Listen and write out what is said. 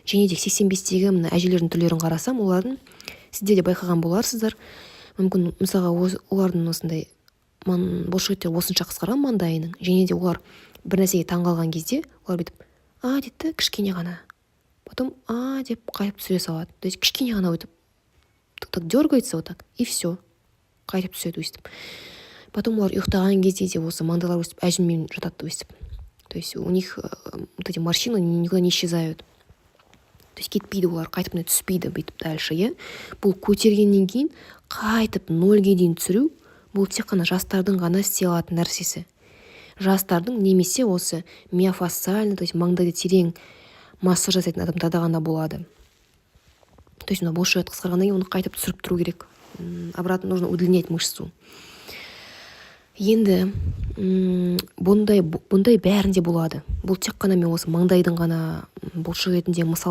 және де 85-тегі мына әжелердің түрлерін қарасам, олардың сіздер де байқаған боларсыздар. Мүмкін мысалға олардың осындай бұлшықеттер осынша қысқарған маңдайының, және де олар бір нәрсеге таңғалған кезде олар бүйтіп дейді кішкене ғана, потом деп қайтып түсіре салады. То есть кішкене ғана өтіп так дергается вот так и все, қайтып түседі өстіп. Потом олар ұйықтаған кезде де осы маңдайлар өстіп әжіммен жатады өстіп. То есть у них вот эти морщины никуда не исчезают. То есть кетпейді олар, қайтып түспейді бүйтіп дальше, Бұл көтергеннен кейін қайтып 0-ге дейін түсіру, бұл тек қана жастардың ғана істей алатын нәрсесі. Жастардың немесе осы миофасциальный, то есть маңдайды терең массаж жасайтын адамдарда ғана болады. То есть бұлшықет қысқарғаннан кейін оны қайтып түсіріп тұру керек. Обратно нужно удлинять мышцу. Енді бұндай бәрінде болады. Бұл тек қана мен осы маңдайдың ғана бұлшық етінде мысал